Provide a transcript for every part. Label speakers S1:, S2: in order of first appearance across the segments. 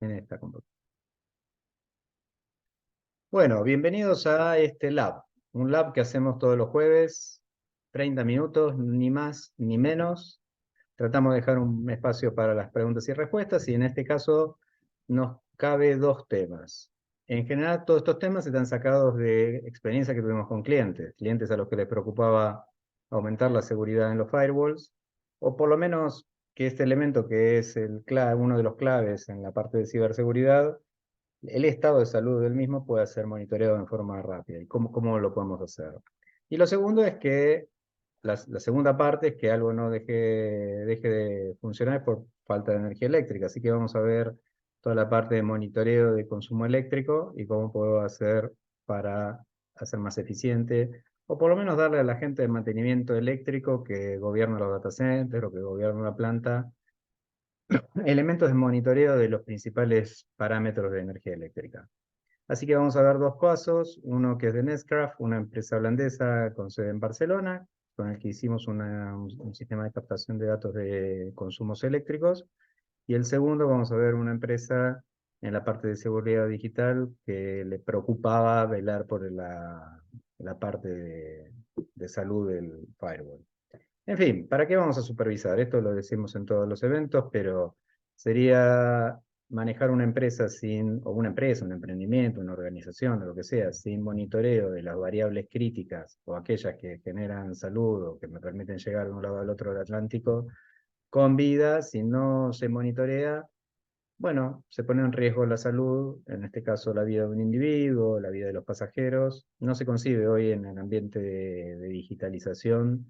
S1: en esta computadora. Bueno, bienvenidos a este lab. Un lab que hacemos todos los jueves, 30 minutos, ni más ni menos. Tratamos de dejar un espacio para las preguntas y respuestas y en este caso nos cabe dos temas. En general todos estos temas están sacados de experiencias que tuvimos con clientes a los que les preocupaba aumentar la seguridad en los firewalls, o por lo menos que este elemento que es uno de los claves en la parte de ciberseguridad, el estado de salud del mismo pueda ser monitoreado en forma rápida. ¿Y cómo lo podemos hacer? Y lo segundo es que la segunda parte es que algo no deje de funcionar por falta de energía eléctrica. Así que vamos a ver toda la parte de monitoreo de consumo eléctrico y cómo puedo hacer para hacer más eficiente, o por lo menos darle a la gente de mantenimiento eléctrico que gobierna los data centers o que gobierna la planta, elementos de monitoreo de los principales parámetros de energía eléctrica. Así que vamos a ver dos casos, uno que es de Nextcraft, una empresa holandesa con sede en Barcelona, con el que hicimos un sistema de captación de datos de consumos eléctricos, y el segundo vamos a ver una empresa en la parte de seguridad digital que le preocupaba velar por la parte de salud del firewall. En fin, ¿para qué vamos a supervisar? Esto lo decimos en todos los eventos, pero sería manejar una empresa o una empresa, un emprendimiento, una organización, o lo que sea, sin monitoreo de las variables críticas o aquellas que generan salud o que me permiten llegar de un lado al otro del Atlántico con vida. Si no se monitorea, bueno, se pone en riesgo la salud, en este caso la vida de un individuo, la vida de los pasajeros. No se concibe hoy en el ambiente de digitalización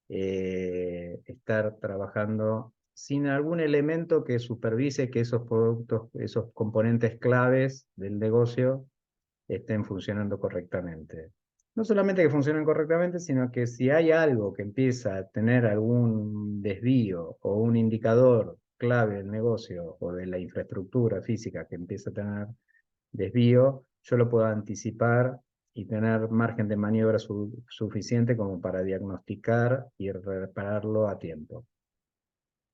S1: estar trabajando sin algún elemento que supervise que esos productos, esos componentes claves del negocio estén funcionando correctamente. No solamente que funcionen correctamente, sino que si hay algo que empieza a tener algún desvío o un indicador clave del negocio o de la infraestructura física que empieza a tener desvío, yo lo puedo anticipar y tener margen de maniobra suficiente como para diagnosticar y repararlo a tiempo.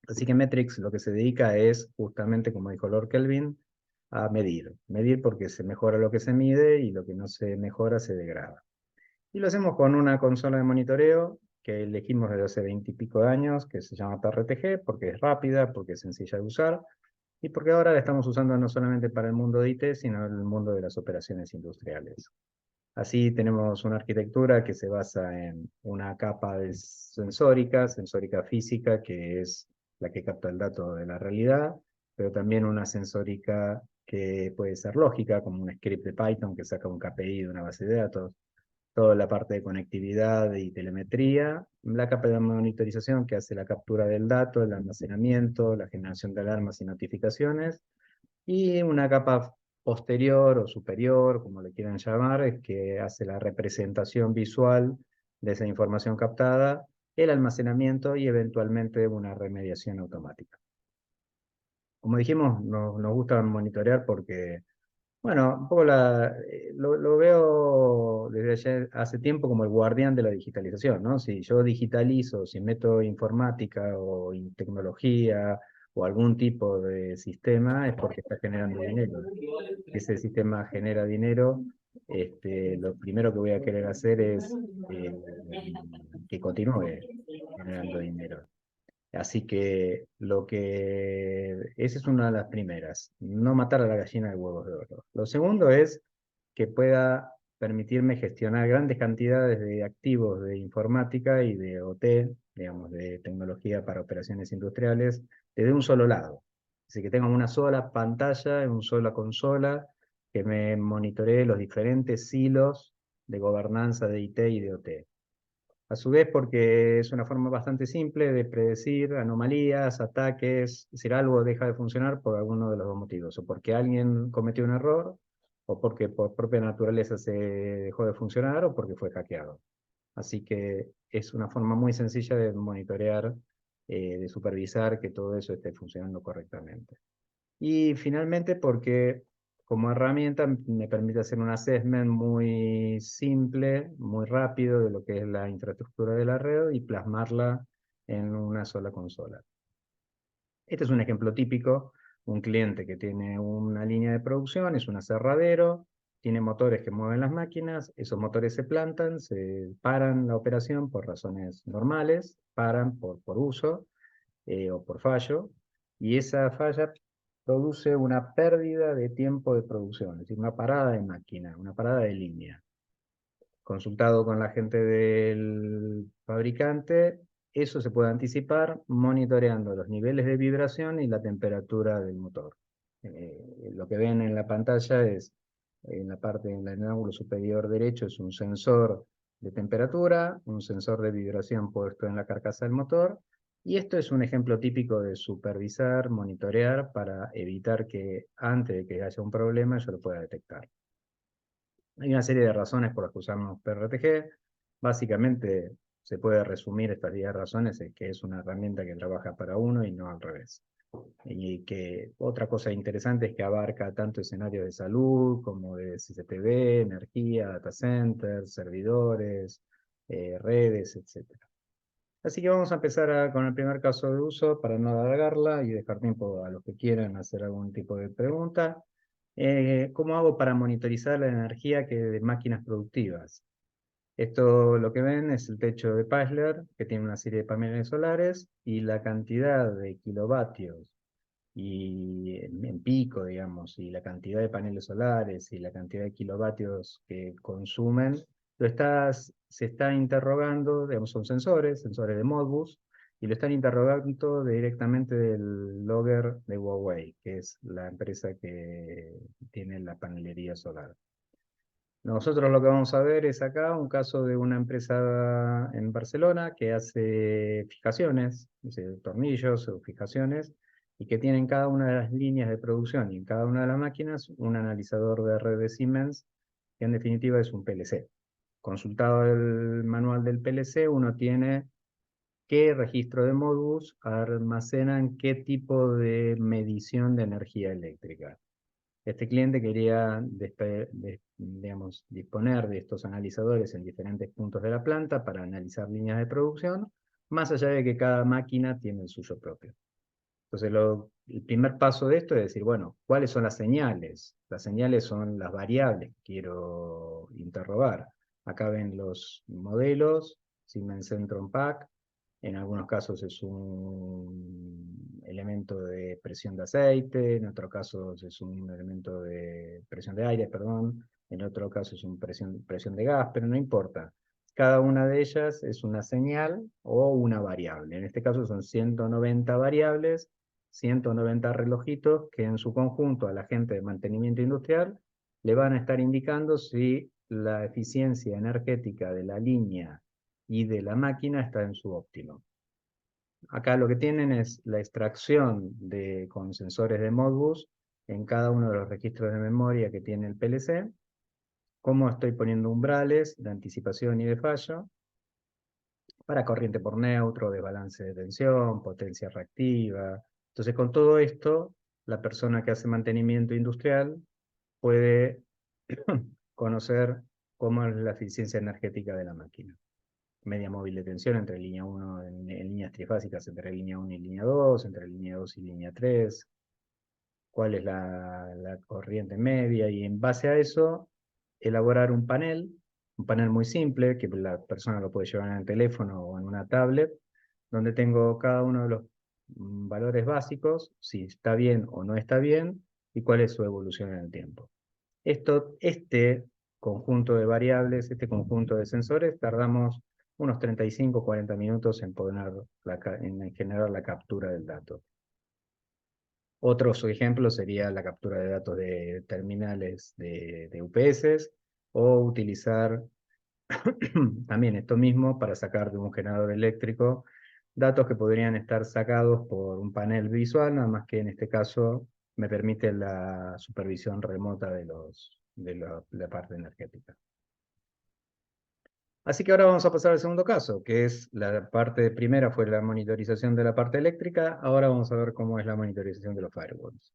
S1: Así que Metrics lo que se dedica es justamente, como dijo Lord Kelvin, a medir. Medir porque se mejora lo que se mide y lo que no se mejora se degrada. Y lo hacemos con una consola de monitoreo que elegimos desde hace 20 y pico de años, que se llama PRTG, porque es rápida, porque es sencilla de usar, y porque ahora la estamos usando no solamente para el mundo de IT, sino en el mundo de las operaciones industriales. Así tenemos una arquitectura que se basa en una capa de sensórica física, que es la que capta el dato de la realidad, pero también una sensórica que puede ser lógica, como un script de Python que saca un KPI de una base de datos, toda la parte de conectividad y telemetría, la capa de monitorización que hace la captura del dato, el almacenamiento, la generación de alarmas y notificaciones, y una capa posterior o superior, como le quieran llamar, que hace la representación visual de esa información captada, el almacenamiento y eventualmente una remediación automática. Como dijimos, nos gusta monitorear porque, bueno, un poco lo veo desde hace tiempo como el guardián de la digitalización, ¿no? Si yo digitalizo, si meto informática o tecnología o algún tipo de sistema, es porque está generando dinero. Si ese sistema genera dinero, lo primero que voy a querer hacer es eh, que continúe generando dinero. Así que esa es una de las primeras, no matar a la gallina de huevos de oro. Lo segundo es que pueda permitirme gestionar grandes cantidades de activos de informática y de OT, digamos, de tecnología para operaciones industriales, desde un solo lado. Así que tengo una sola pantalla, una sola consola, que me monitoree los diferentes silos de gobernanza de IT y de OT. A su vez, porque es una forma bastante simple de predecir anomalías, ataques, es decir, algo deja de funcionar por alguno de los dos motivos, o porque alguien cometió un error, o porque por propia naturaleza se dejó de funcionar, o porque fue hackeado. Así que es una forma muy sencilla de monitorear, de supervisar que todo eso esté funcionando correctamente. Y finalmente porque como herramienta me permite hacer un assessment muy simple, muy rápido de lo que es la infraestructura de la red y plasmarla en una sola consola. Este es un ejemplo típico un cliente que tiene una línea de producción, es un aserradero, tiene motores que mueven las máquinas, esos motores se plantan, se paran la operación por razones normales, paran por uso o por fallo, y esa falla produce una pérdida de tiempo de producción, es decir, una parada de máquina, una parada de línea. Consultado con la gente del fabricante, eso se puede anticipar monitoreando los niveles de vibración y la temperatura del motor. Lo que ven en la pantalla es, en la parte, en el ángulo superior derecho, es un sensor de temperatura, un sensor de vibración puesto en la carcasa del motor, y esto es un ejemplo típico de supervisar, monitorear para evitar que antes de que haya un problema yo lo pueda detectar. Hay una serie de razones por las que usamos PRTG. Básicamente se puede resumir estas 10 razones en que es una herramienta que trabaja para uno y no al revés. Y que otra cosa interesante es que abarca tanto escenarios de salud como de CCTV, energía, data centers, servidores, redes, etc. Así que vamos a empezar con el primer caso de uso para no alargarla y dejar tiempo a los que quieran hacer algún tipo de pregunta. ¿Cómo hago para monitorizar la energía de máquinas productivas? Esto lo que ven es el techo de Pajler, que tiene una serie de paneles solares, y la cantidad de kilovatios y en pico, digamos, y la cantidad de paneles solares y la cantidad de kilovatios que consumen, se está interrogando, digamos, son sensores de Modbus, y lo están interrogando directamente del logger de Huawei, que es la empresa que tiene la panelería solar. Nosotros lo que vamos a ver es acá un caso de una empresa en Barcelona que hace fijaciones, es decir, tornillos o fijaciones, y que tiene en cada una de las líneas de producción y en cada una de las máquinas un analizador de red de Siemens, que en definitiva es un PLC. Consultado el manual del PLC, uno tiene qué registro de Modbus almacenan qué tipo de medición de energía eléctrica. Este cliente quería digamos, disponer de estos analizadores en diferentes puntos de la planta para analizar líneas de producción, más allá de que cada máquina tiene el suyo propio. Entonces, el primer paso de esto es decir, bueno, ¿cuáles son las señales? Las señales son las variables que quiero interrogar. Acá ven los modelos, Siemens Centron Pack, en algunos casos es un elemento de presión de aceite, en otros casos es un elemento de presión de aire, perdón, en otro caso es una presión de gas, pero no importa. Cada una de ellas es una señal o una variable. En este caso son 190 variables, 190 relojitos que en su conjunto a la gente de mantenimiento industrial le van a estar indicando si la eficiencia energética de la línea y de la máquina está en su óptimo. Acá lo que tienen es la extracción con sensores de Modbus en cada uno de los registros de memoria que tiene el PLC, cómo estoy poniendo umbrales de anticipación y de fallo, para corriente por neutro, desbalance de tensión, potencia reactiva. Entonces, con todo esto, la persona que hace mantenimiento industrial puede conocer cómo es la eficiencia energética de la máquina. Media móvil de tensión entre línea 1 en líneas trifásicas, entre línea 1 y línea 2, entre línea 2 y línea 3, cuál es la corriente media, y en base a eso elaborar un panel muy simple, que la persona lo puede llevar en el teléfono o en una tablet, donde tengo cada uno de los valores básicos, si está bien o no está bien, y cuál es su evolución en el tiempo. Este conjunto de variables, este conjunto de sensores, tardamos unos 35 o 40 minutos en en generar la captura del dato. Otros ejemplos sería la captura de datos de terminales de UPS o utilizar también esto mismo para sacar de un generador eléctrico datos que podrían estar sacados por un panel visual, nada más que en este caso me permite la supervisión remota la parte energética. Así que ahora vamos a pasar al segundo caso, que es la parte primera fue la monitorización de la parte eléctrica, ahora vamos a ver cómo es la monitorización de los firewalls.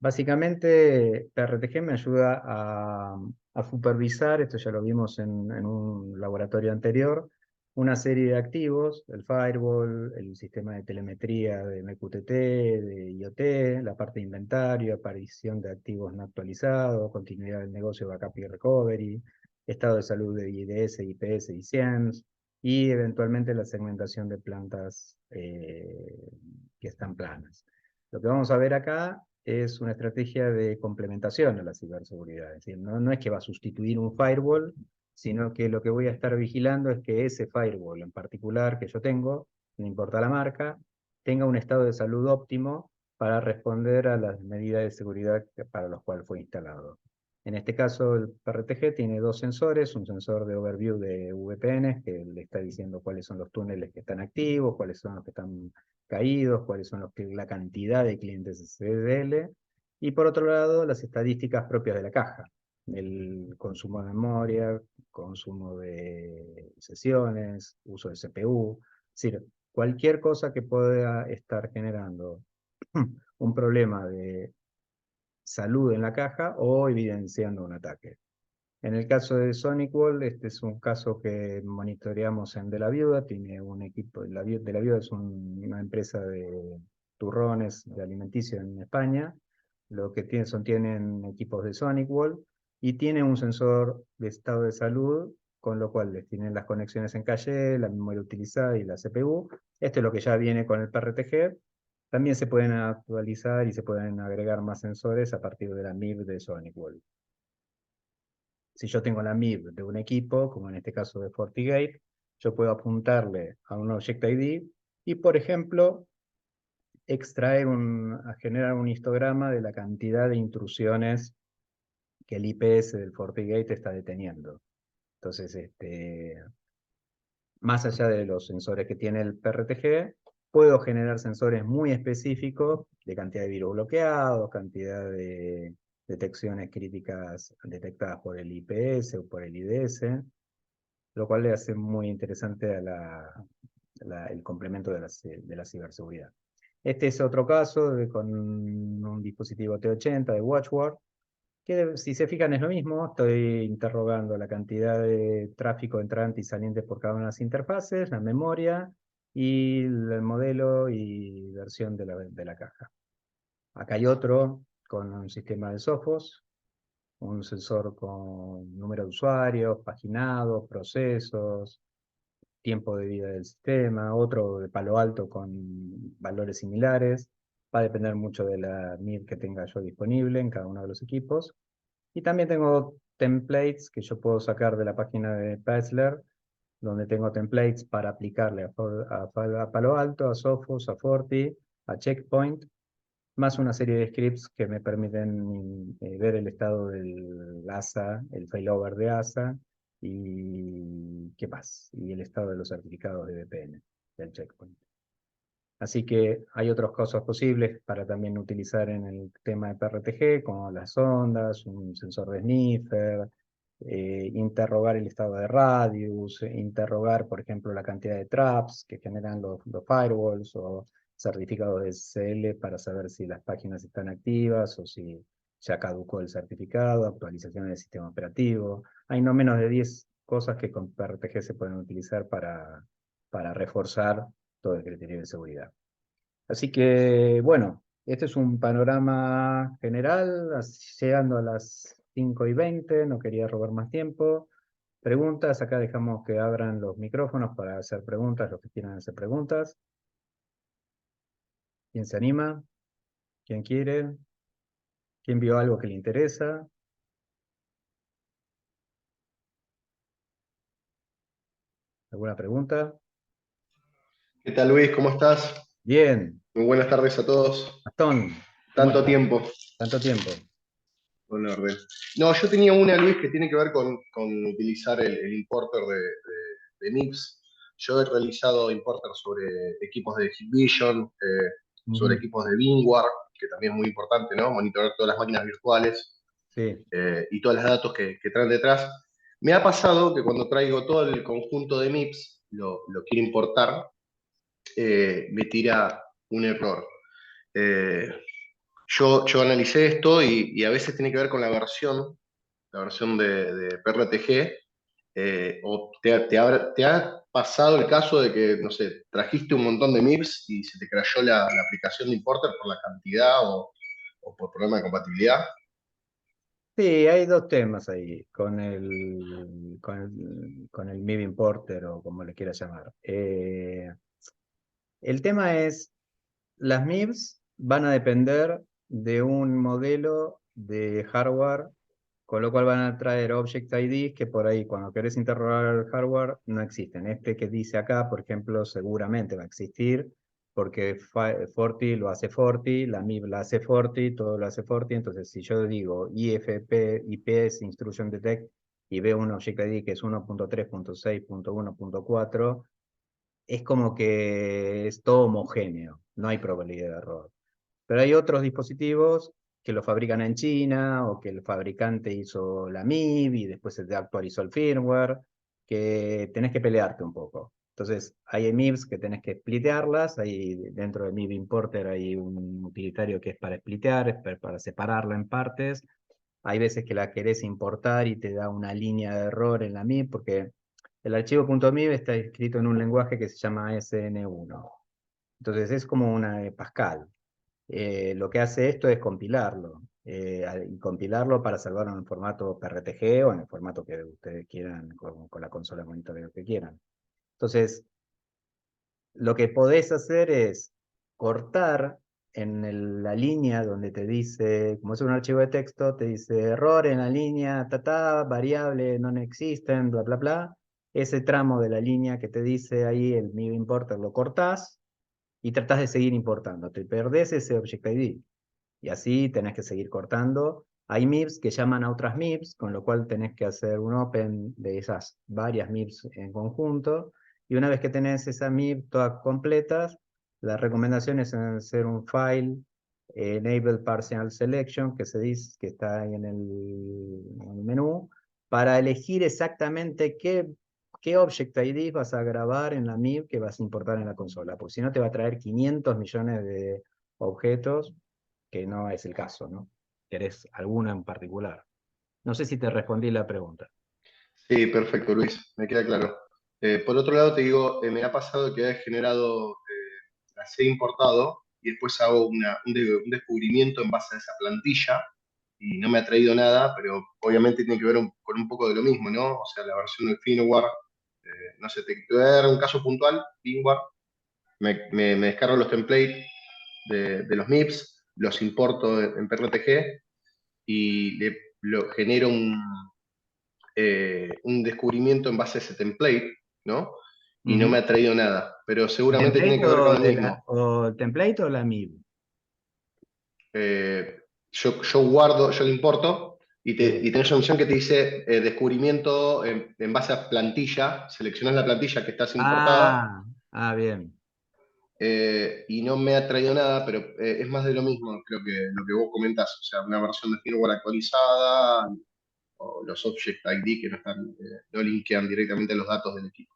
S1: Básicamente, PRTG me ayuda a supervisar, esto ya lo vimos en un laboratorio anterior, una serie de activos, el firewall, el sistema de telemetría de MQTT, de IoT, la parte de inventario, aparición de activos no actualizados, continuidad del negocio, backup y recovery, estado de salud de IDS, IPS y CIEMS, y eventualmente la segmentación de plantas que están planas. Lo que vamos a ver acá es una estrategia de complementación a la ciberseguridad. Es decir, no es que va a sustituir un firewall, sino que lo que voy a estar vigilando es que ese firewall en particular que yo tengo, no importa la marca, tenga un estado de salud óptimo para responder a las medidas de seguridad para los cuales fue instalado. En este caso, el PRTG tiene dos sensores, un sensor de overview de VPNs que le está diciendo cuáles son los túneles que están activos, cuáles son los que están caídos, cuáles son la cantidad de clientes SSL, y por otro lado, las estadísticas propias de la caja, el consumo de memoria, consumo de sesiones, uso de CPU, es decir, cualquier cosa que pueda estar generando un problema de salud en la caja o evidenciando un ataque. En el caso de SonicWall, este es un caso que monitoreamos en De la Viuda, tiene un equipo, De la Viuda es una empresa de turrones de alimenticio en España, lo que tienen equipos de SonicWall y tiene un sensor de estado de salud, con lo cual les tienen las conexiones en calle, la memoria utilizada y la CPU. Esto es lo que ya viene con el PRTG. También se pueden actualizar y se pueden agregar más sensores a partir de la MIB de SonicWall. Si yo tengo la MIB de un equipo, como en este caso de FortiGate, yo puedo apuntarle a un Object ID y, por ejemplo, generar un histograma de la cantidad de intrusiones que el IPS del FortiGate está deteniendo. Entonces, más allá de los sensores que tiene el PRTG, puedo generar sensores muy específicos de cantidad de virus bloqueados, cantidad de detecciones críticas detectadas por el IPS o por el IDS, lo cual le hace muy interesante a el complemento de la ciberseguridad. Este es otro caso con un dispositivo T80 de WatchWord, que si se fijan es lo mismo, estoy interrogando la cantidad de tráfico entrante y saliente por cada una de las interfaces, la memoria y el modelo y versión de la caja. Acá hay otro con un sistema de Sophos, un sensor con número de usuarios, paginados, procesos, tiempo de vida del sistema, otro de Palo Alto con valores similares. Va a depender mucho de la MIR que tenga yo disponible en cada uno de los equipos. Y también tengo templates que yo puedo sacar de la página de Pazler, donde tengo templates para aplicarle a Palo Alto, a Sophos, a Forti, a Checkpoint, más una serie de scripts que me permiten ver el estado del ASA, el failover de ASA, y qué más, y el estado de los certificados de VPN del Checkpoint. Así que hay otras cosas posibles para también utilizar en el tema de PRTG, como las ondas, un sensor de sniffer, interrogar el estado de radius, interrogar, por ejemplo, la cantidad de traps que generan los firewalls o certificados de SSL para saber si las páginas están activas o si ya caducó el certificado, actualización del sistema operativo. Hay no menos de 10 cosas que con PRTG se pueden utilizar para reforzar todo el criterio de seguridad. Así que, bueno, este es un panorama general, llegando a las 5:20, no quería robar más tiempo. Preguntas, acá dejamos que abran los micrófonos para hacer preguntas, los que quieran hacer preguntas. ¿Quién se anima? ¿Quién quiere? ¿Quién vio algo que le interesa? ¿Alguna pregunta?
S2: ¿Qué tal, Luis? ¿Cómo estás?
S1: Bien.
S2: Muy buenas tardes a todos.
S1: Gastón, ¿cómo
S2: Tanto
S1: estás?
S2: tiempo.
S1: Tanto tiempo.
S2: Con orden. No, yo tenía una, Luis, que tiene que ver con utilizar el importer de MIPS. Yo he realizado importer sobre equipos de Hikvision, sobre
S1: Ujú.
S2: equipos de VMware, que también es muy importante, ¿no? Monitorear todas las máquinas virtuales
S1: Sí.
S2: y todos los datos que traen detrás. Me ha pasado que cuando traigo todo el conjunto de MIPS, lo quiero importar, me tira un error. Eh, yo analicé esto y a veces tiene que ver con la versión de PRTG, O te ha pasado el caso de que, no sé, trajiste un montón de MIPS y se te crashó la aplicación de Importer por la cantidad o por problema de compatibilidad.
S1: Sí, hay dos temas ahí con el MIB Importer o como le quieras llamar. El tema es, las MIBs van a depender de un modelo de hardware, con lo cual van a traer Object IDs que por ahí cuando querés interrogar el hardware no existen. Este que dice acá, por ejemplo, seguramente va a existir porque Forti lo hace Forti, la MIB la hace Forti, todo lo hace Forti. Entonces, si yo digo IFP, IPS, Instruction Detect, y veo un Object ID que es 1.3.6.1.4, es como que es todo homogéneo, no hay probabilidad de error. Pero hay otros dispositivos que lo fabrican en China o que el fabricante hizo la MIB y después se te actualizó el firmware, que tenés que pelearte un poco. Entonces, hay MIBs que tenés que splitearlas, hay, dentro de MIB Importer hay un utilitario que es para splitear, es para separarla en partes. Hay veces que la querés importar y te da una línea de error en la MIB porque el archivo .mib está escrito en un lenguaje que se llama SN1. Entonces es como una de Pascal. Lo que hace esto es compilarlo. Y compilarlo para salvarlo en el formato PRTG o en el formato que ustedes quieran, con la consola de monitoreo que quieran. Entonces, lo que podés hacer es cortar en la línea donde te dice, como es un archivo de texto, te dice error en la línea, variable, no existen, bla, bla, bla. Ese tramo de la línea que te dice ahí el MIB importer lo cortás y tratás de seguir importando. Te perdés ese Object ID y así tenés que seguir cortando. Hay MIBs que llaman a otras MIBs, con lo cual tenés que hacer un open de esas varias MIBs en conjunto. Y una vez que tenés esa MIB todas completas, la recomendación es hacer un file enable partial selection, que se dice que está ahí en el menú, para elegir exactamente qué Object ID vas a grabar en la MIB que vas a importar en la consola, porque si no te va a traer 500 millones de objetos, que no es el caso, ¿no? ¿Querés alguna en particular? No sé si te respondí la pregunta.
S2: Sí, perfecto, Luis, me queda claro. Por otro lado, te digo, me ha pasado que he generado, las he importado y después hago un descubrimiento en base a esa plantilla y no me ha traído nada, pero obviamente tiene que ver con un poco de lo mismo, ¿no? O sea, la versión del firmware, no sé, te voy a dar un caso puntual, firmware, me descargo los templates de los MIPS, los importo en PRTG y genero un descubrimiento en base a ese template, ¿no? Y no me
S1: Ujú.
S2: ha traído nada, pero
S1: ¿El
S2: seguramente tiene
S1: template
S2: que ver con lo mismo.
S1: o el template o la MIB?
S2: Eh, yo lo importo
S1: Sí.
S2: y tenés una opción que te dice descubrimiento en base a plantilla, seleccionás la plantilla que estás importada
S1: Bien.
S2: y no me ha traído nada, pero es más de lo mismo, creo que lo que vos comentás, o sea, una versión de firmware actualizada o los Object ID que no están, no linkean directamente los datos del equipo.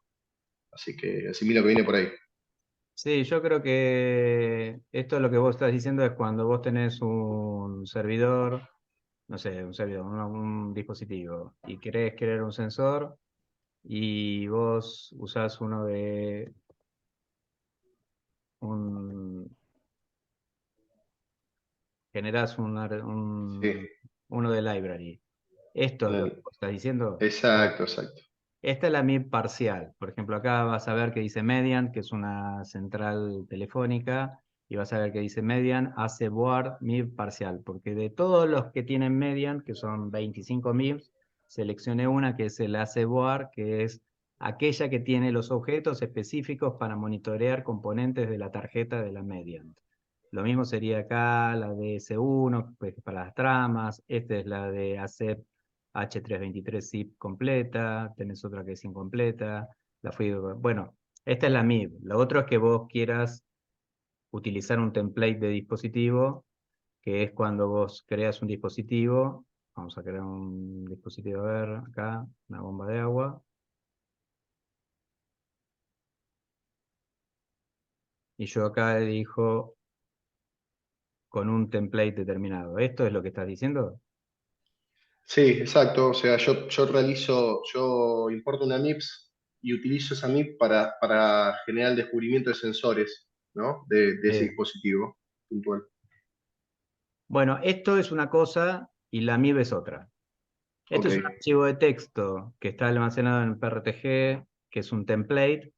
S2: Así que asimilo que viene por ahí.
S1: Sí, yo creo que esto lo que vos estás diciendo es cuando vos tenés un servidor, no sé, un servidor, un dispositivo, y querés crear un sensor y vos usás uno de un, generás
S2: Sí,
S1: uno de library. Esto es lo que
S2: dale.
S1: vos estás diciendo.
S2: Exacto, exacto.
S1: Esta es la MIB parcial. Por ejemplo, acá vas a ver que dice Median, que es una central telefónica, y vas a ver que dice Median hace board MIB parcial, porque de todos los que tienen Median, que son 25 MIBs, seleccioné una que es el AC board, que es aquella que tiene los objetos específicos para monitorear componentes de la tarjeta de la Median. Lo mismo sería acá la de S1, pues, para las tramas. Esta es la de ACEP H323 zip completa. Tenés otra que es incompleta. Bueno, esta es la MIB. Lo otro es que vos quieras utilizar un template de dispositivo, que es cuando vos creas un dispositivo. Vamos a crear un dispositivo, a ver, acá, una bomba de agua. Y yo acá elijo con un template determinado. ¿Esto es lo que estás diciendo?
S2: Sí, exacto. O sea, yo importo una MIPS y utilizo esa MIP para generar el descubrimiento de sensores, ¿no? De ese
S1: Eh,
S2: dispositivo puntual.
S1: bueno, esto es una cosa y la MIB es otra. Esto
S2: Ok,
S1: es un archivo de texto que está almacenado en PRTG, que es un template,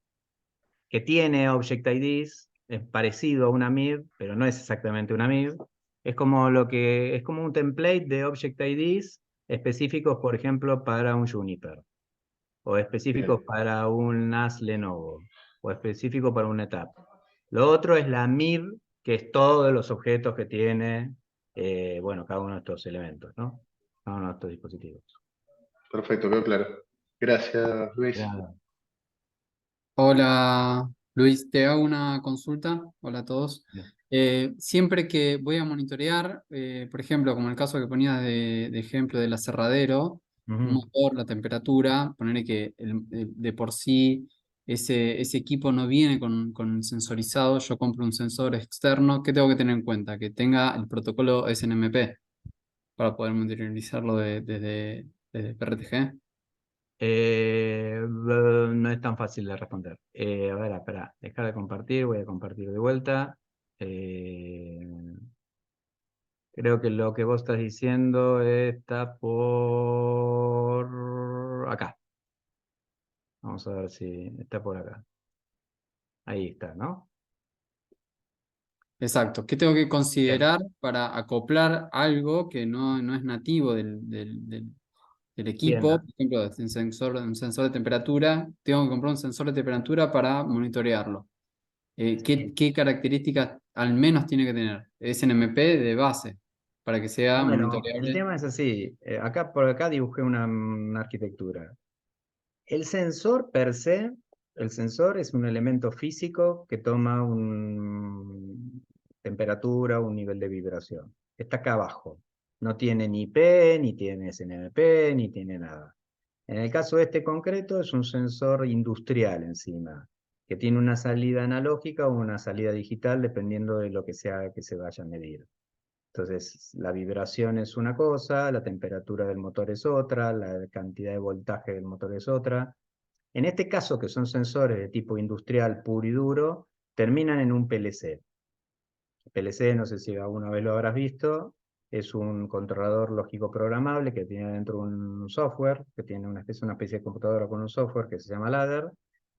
S1: que tiene Object IDs, es parecido a una MIB, pero no es exactamente una MIB. Es como un template de Object IDs específicos, por ejemplo, para un Juniper, o específicos
S2: bien.
S1: para un NAS Lenovo, o específico para un NetApp. Lo otro es la MIB, que es todos los objetos que tiene, bueno, cada uno de estos elementos, ¿no? Cada uno de estos dispositivos.
S2: Perfecto, quedó claro. Gracias, Luis.
S1: Ya.
S3: Hola Luis, te hago una consulta. Hola a todos. Siempre que voy a monitorear, por ejemplo, como el caso que ponías de ejemplo del aserradero, un
S1: Ujú.
S3: motor, la temperatura, ponerle que de por sí ese equipo no viene con sensorizado, yo compro un sensor externo, ¿qué tengo que tener en cuenta? Que tenga el protocolo SNMP para poder monitorizarlo desde PRTG.
S1: No es tan fácil de responder. A ver, espera, dejar de compartir, voy a compartir de vuelta. Eh, Creo que lo que vos estás diciendo está por acá. Vamos a ver si está por acá. Ahí está, ¿no?
S3: Exacto. ¿Qué tengo que
S1: Bien.
S3: considerar para acoplar algo que no es nativo del
S1: Bien,
S3: equipo? Por ejemplo, un sensor de temperatura. Tengo que comprar un sensor de temperatura para monitorearlo. ¿Qué características al menos tiene que tener? Es NMP de base para que sea
S1: bueno, el
S3: monitoreable.
S1: tema es así. Acá por acá dibujé una arquitectura. El sensor per se, el sensor es un elemento físico que toma una temperatura, un nivel de vibración. Está acá abajo. No tiene ni P, ni tiene SNMP, ni tiene nada. En el caso este concreto es un sensor industrial encima, que tiene una salida analógica o una salida digital dependiendo de lo que sea que se vaya a medir. Entonces, la vibración es una cosa, la temperatura del motor es otra, la cantidad de voltaje del motor es otra. En este caso, que son sensores de tipo industrial puro y duro, terminan en un PLC. PLC, no sé si alguna vez lo habrás visto, es un controlador lógico programable que tiene dentro un software, que tiene una especie de computadora con un software que se llama ladder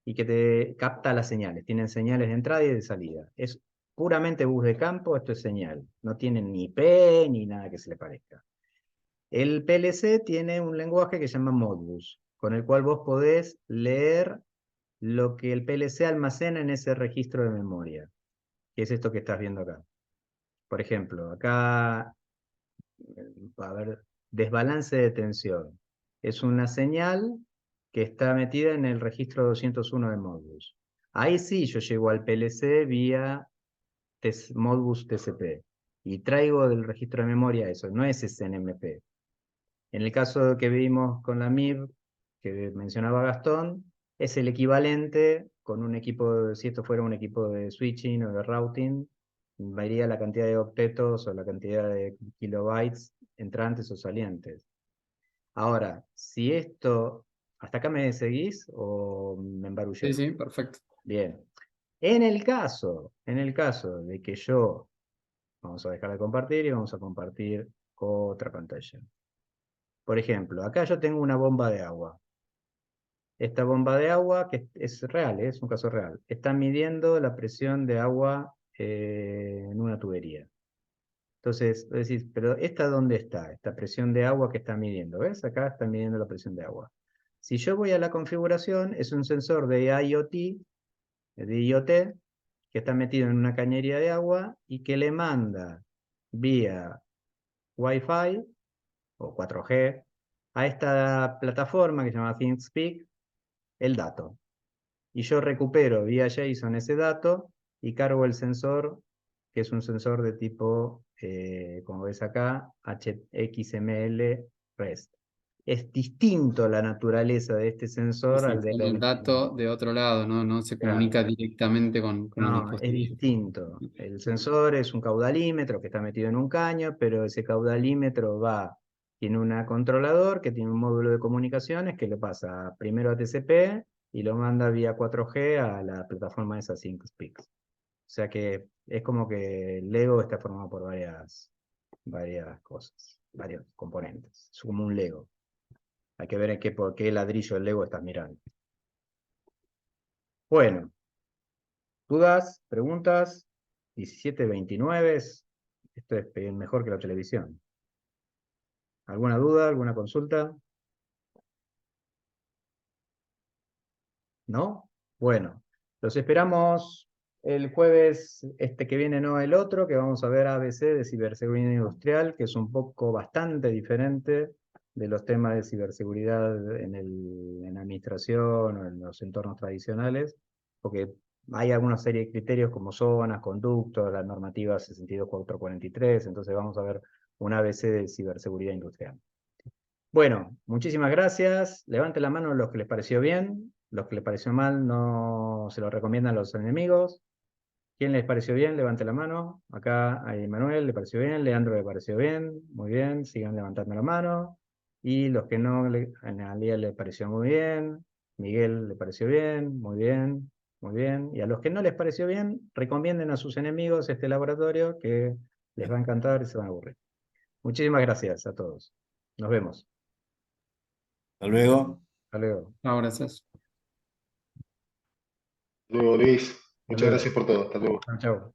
S1: y que te capta las señales. Tienen señales de entrada y de salida. Es puramente bus de campo, esto es señal. No tienen ni P ni nada que se le parezca. El PLC tiene un lenguaje que se llama Modbus, con el cual vos podés leer lo que el PLC almacena en ese registro de memoria, que es esto que estás viendo acá. Por ejemplo, acá va a haber desbalance de tensión. Es una señal que está metida en el registro 201 de Modbus. Ahí sí yo llego al PLC vía Modbus TCP y traigo del registro de memoria eso, no es SNMP. En el caso que vimos con la MIB, que mencionaba Gastón, es el equivalente con un equipo, si esto fuera un equipo de switching o de routing, varía la cantidad de octetos o la cantidad de kilobytes entrantes o salientes. Ahora, si esto, ¿hasta acá me seguís o me
S3: Sí,
S1: embarullé?
S3: sí, perfecto.
S1: Bien. En el caso de que vamos a dejar de compartir y vamos a compartir otra pantalla. Por ejemplo, acá yo tengo una bomba de agua. Esta bomba de agua, que es real, es un caso real, está midiendo la presión de agua en una tubería. Entonces, decís, pero ¿esta dónde está? Esta presión de agua que está midiendo. ¿Ves? Acá está midiendo la presión de agua. Si yo voy a la configuración, es un sensor de IoT, que está metido en una cañería de agua y que le manda vía Wi-Fi o 4G a esta plataforma que se llama ThinkSpeak el dato. Y yo recupero vía JSON ese dato y cargo el sensor, que es un sensor de tipo, como ves acá, HXML REST. Es distinto la naturaleza de este sensor al
S3: Exacto.
S1: de
S3: Toma el dato de otro lado, no se
S1: Claro.
S3: comunica directamente con el
S1: No, es
S3: dispositivo.
S1: distinto. El sensor es un caudalímetro que está metido en un caño, pero ese caudalímetro va tiene un controlador que tiene un módulo de comunicaciones que le pasa primero a TCP y lo manda vía 4G a la plataforma esa ThinkSpeak. O sea que es como que Lego está formado por varias cosas, varios componentes. Es como un Lego. Hay que ver por qué ladrillo del Lego estás mirando. Bueno, ¿dudas? ¿Preguntas? 17:29. Esto es mejor que la televisión. ¿Alguna duda? ¿Alguna consulta? ¿No? Bueno, los esperamos el jueves que viene, no el otro, que vamos a ver ABC de ciberseguridad industrial, que es un poco bastante diferente de los temas de ciberseguridad en administración o en los entornos tradicionales, porque hay alguna serie de criterios como zonas, conductos, la normativa 62443, entonces vamos a ver un ABC de ciberseguridad industrial. Bueno, muchísimas gracias. Levante la mano los que les pareció bien, los que les pareció mal no se lo recomiendan a los enemigos. ¿Quién les pareció bien? Levante la mano. Acá hay Manuel, le pareció bien, Leandro le pareció bien, muy bien, sigan levantando la mano. Y los que no, Analia le pareció muy bien, Miguel le pareció bien, muy bien, muy bien. Y a los que no les pareció bien, recomienden a sus enemigos este laboratorio que les va a encantar y se van a aburrir. Muchísimas gracias a todos. Nos vemos.
S4: Hasta luego.
S1: Hasta luego.
S3: No, gracias.
S2: Hasta luego, Luis. Muchas
S1: luego.
S2: gracias por todo. Hasta luego.
S1: Chao.